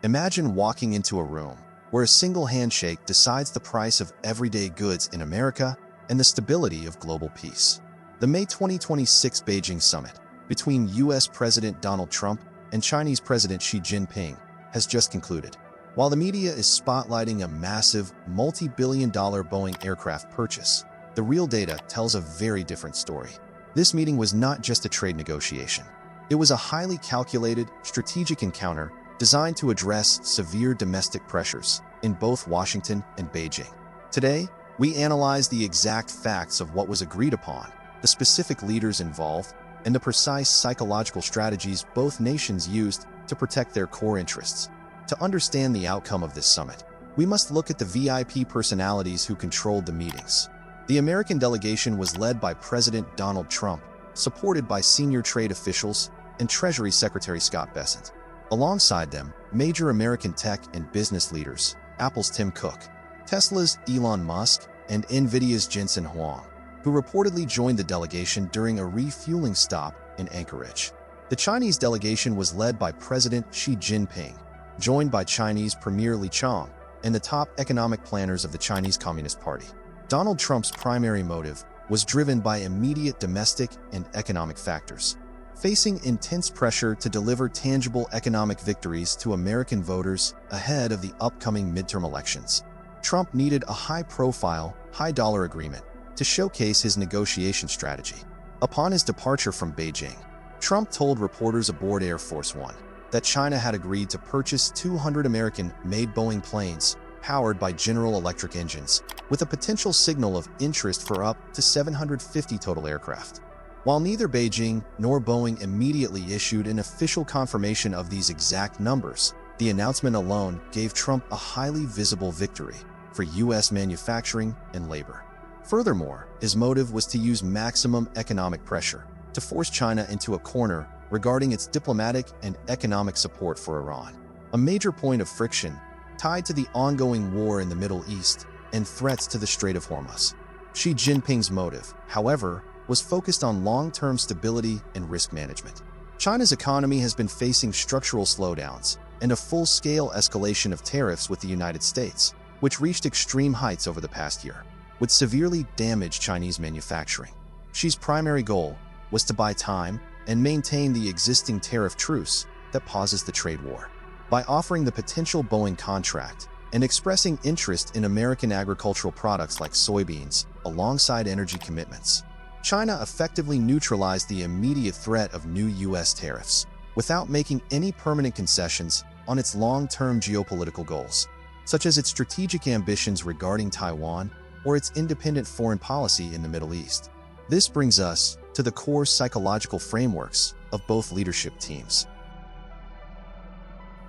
Imagine walking into a room where a single handshake decides the price of everyday goods in America and the stability of global peace. The May 2026 Beijing Summit between U.S. President Donald Trump and Chinese President Xi Jinping has just concluded. While the media is spotlighting a massive, multi-billion-dollar Boeing aircraft purchase, the real data tells a very different story. This meeting was not just a trade negotiation. It was a highly calculated, strategic encounter designed to address severe domestic pressures in both Washington and Beijing. Today, we analyze the exact facts of what was agreed upon, the specific leaders involved, and the precise psychological strategies both nations used to protect their core interests. To understand the outcome of this summit, we must look at the VIP personalities who controlled the meetings. The American delegation was led by President Donald Trump, supported by senior trade officials and Treasury Secretary Scott Bessent. Alongside them, major American tech and business leaders, Apple's Tim Cook, Tesla's Elon Musk, and Nvidia's Jensen Huang, who reportedly joined the delegation during a refueling stop in Anchorage. The Chinese delegation was led by President Xi Jinping, joined by Chinese Premier Li Qiang and the top economic planners of the Chinese Communist Party. Donald Trump's primary motive was driven by immediate domestic and economic factors. Facing intense pressure to deliver tangible economic victories to American voters ahead of the upcoming midterm elections, Trump needed a high-profile, high-dollar agreement to showcase his negotiation strategy. Upon his departure from Beijing, Trump told reporters aboard Air Force One that China had agreed to purchase 200 American-made Boeing planes powered by General Electric engines, with a potential signal of interest for up to 750 total aircraft. While neither Beijing nor Boeing immediately issued an official confirmation of these exact numbers, the announcement alone gave Trump a highly visible victory for U.S. manufacturing and labor. Furthermore, his motive was to use maximum economic pressure to force China into a corner regarding its diplomatic and economic support for Iran, a major point of friction tied to the ongoing war in the Middle East and threats to the Strait of Hormuz. Xi Jinping's motive, however, was focused on long-term stability and risk management. China's economy has been facing structural slowdowns and a full-scale escalation of tariffs with the United States, which reached extreme heights over the past year, would severely damage Chinese manufacturing. Xi's primary goal was to buy time and maintain the existing tariff truce that pauses the trade war. By offering the potential Boeing contract and expressing interest in American agricultural products like soybeans alongside energy commitments, China effectively neutralized the immediate threat of new U.S. tariffs without making any permanent concessions on its long-term geopolitical goals, such as its strategic ambitions regarding Taiwan or its independent foreign policy in the Middle East. This brings us to the core psychological frameworks of both leadership teams.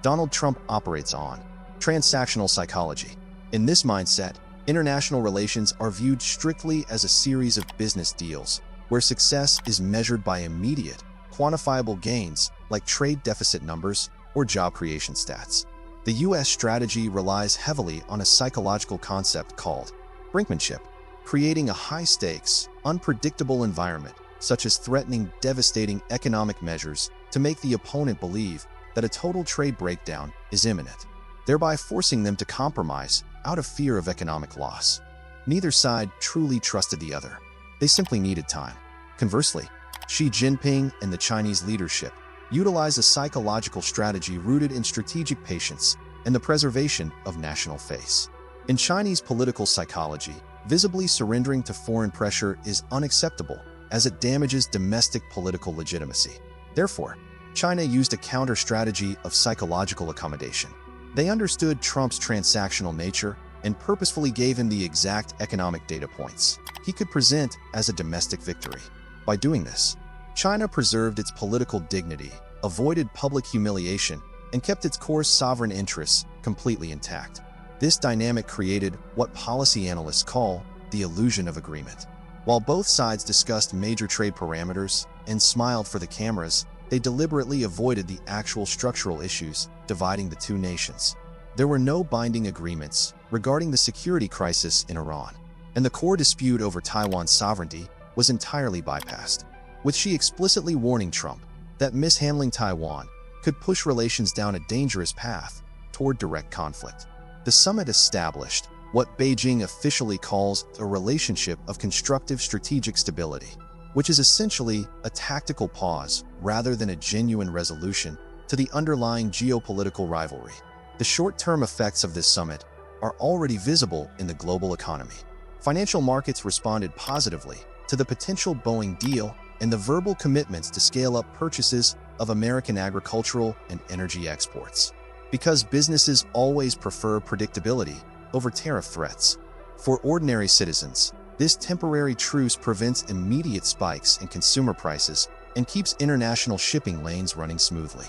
Donald Trump operates on transactional psychology. In this mindset, international relations are viewed strictly as a series of business deals, where success is measured by immediate, quantifiable gains like trade deficit numbers or job creation stats. The U.S. strategy relies heavily on a psychological concept called Brinkmanship, creating a high-stakes, unpredictable environment, such as threatening devastating economic measures to make the opponent believe that a total trade breakdown is imminent, thereby forcing them to compromise out of fear of economic loss. Neither side truly trusted the other. They simply needed time. Conversely, Xi Jinping and the Chinese leadership utilized a psychological strategy rooted in strategic patience and the preservation of national faith. In Chinese political psychology, visibly surrendering to foreign pressure is unacceptable as it damages domestic political legitimacy. Therefore, China used a counter-strategy of psychological accommodation. They understood Trump's transactional nature and purposefully gave him the exact economic data points he could present as a domestic victory. By doing this, China preserved its political dignity, avoided public humiliation, and kept its core sovereign interests completely intact. This dynamic created what policy analysts call the illusion of agreement. While both sides discussed major trade parameters and smiled for the cameras, they deliberately avoided the actual structural issues dividing the two nations. There were no binding agreements regarding the security crisis in Iran, and the core dispute over Taiwan's sovereignty was entirely bypassed, with Xi explicitly warning Trump that mishandling Taiwan could push relations down a dangerous path toward direct conflict. The summit established what Beijing officially calls a relationship of constructive strategic stability, which is essentially a tactical pause rather than a genuine resolution to the underlying geopolitical rivalry. The short-term effects of this summit are already visible in the global economy. Financial markets responded positively to the potential Boeing deal and the verbal commitments to scale up purchases of American agricultural and energy exports. Because businesses always prefer predictability over tariff threats. For ordinary citizens, this temporary truce prevents immediate spikes in consumer prices and keeps international shipping lanes running smoothly.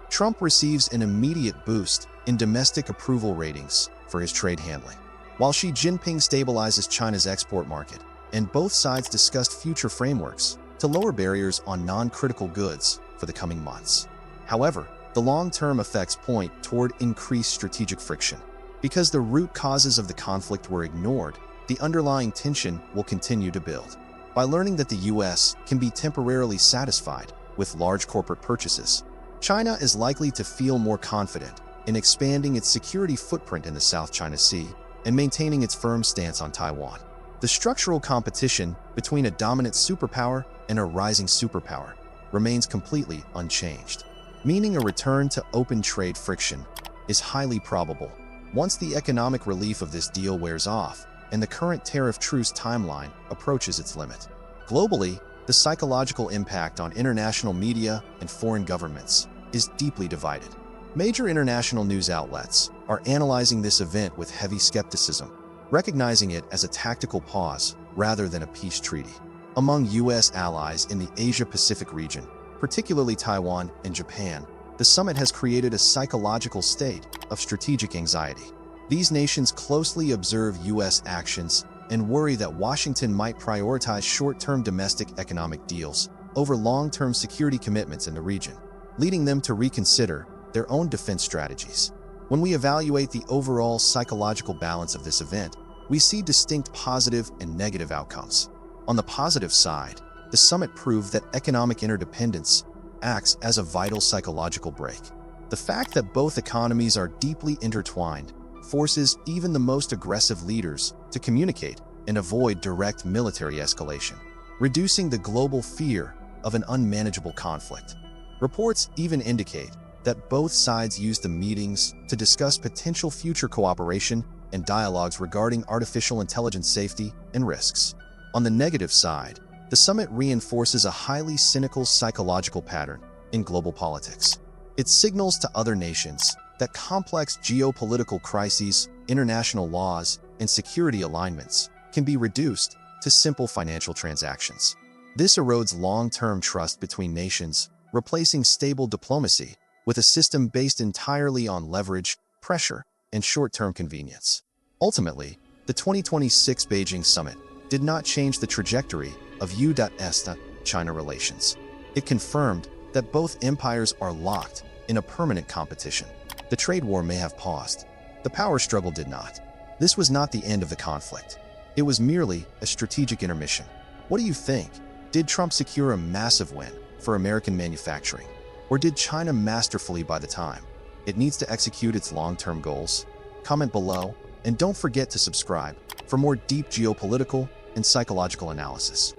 Trump receives an immediate boost in domestic approval ratings for his trade handling, while Xi Jinping stabilizes China's export market, and both sides discussed future frameworks to lower barriers on non-critical goods for the coming months. However, the long-term effects point toward increased strategic friction. Because the root causes of the conflict were ignored, the underlying tension will continue to build. By learning that the U.S. can be temporarily satisfied with large corporate purchases, China is likely to feel more confident in expanding its security footprint in the South China Sea and maintaining its firm stance on Taiwan. The structural competition between a dominant superpower and a rising superpower remains completely unchanged, meaning a return to open trade friction is highly probable once the economic relief of this deal wears off and the current tariff truce timeline approaches its limit. Globally, the psychological impact on international media and foreign governments is deeply divided. Major international news outlets are analyzing this event with heavy skepticism, recognizing it as a tactical pause rather than a peace treaty. Among U.S. allies in the Asia-Pacific region, particularly Taiwan and Japan, the summit has created a psychological state of strategic anxiety. These nations closely observe U.S. actions and worry that Washington might prioritize short-term domestic economic deals over long-term security commitments in the region, leading them to reconsider their own defense strategies. When we evaluate the overall psychological balance of this event, we see distinct positive and negative outcomes. On the positive side, the summit proved that economic interdependence acts as a vital psychological brake. The fact that both economies are deeply intertwined forces even the most aggressive leaders to communicate and avoid direct military escalation, reducing the global fear of an unmanageable conflict. Reports even indicate that both sides used the meetings to discuss potential future cooperation and dialogues regarding artificial intelligence safety and risks. On the negative side, the summit reinforces a highly cynical psychological pattern in global politics. It signals to other nations that complex geopolitical crises, international laws, and security alignments can be reduced to simple financial transactions. This erodes long-term trust between nations, replacing stable diplomacy with a system based entirely on leverage, pressure, and short-term convenience. Ultimately, the 2026 Beijing Summit did not change the trajectory of U.S.-China relations. It confirmed that both empires are locked in a permanent competition. The trade war may have paused. The power struggle did not. This was not the end of the conflict. It was merely a strategic intermission. What do you think? Did Trump secure a massive win for American manufacturing? Or did China masterfully buy the time it needs to execute its long-term goals? Comment below, and don't forget to subscribe for more deep geopolitical and psychological analysis.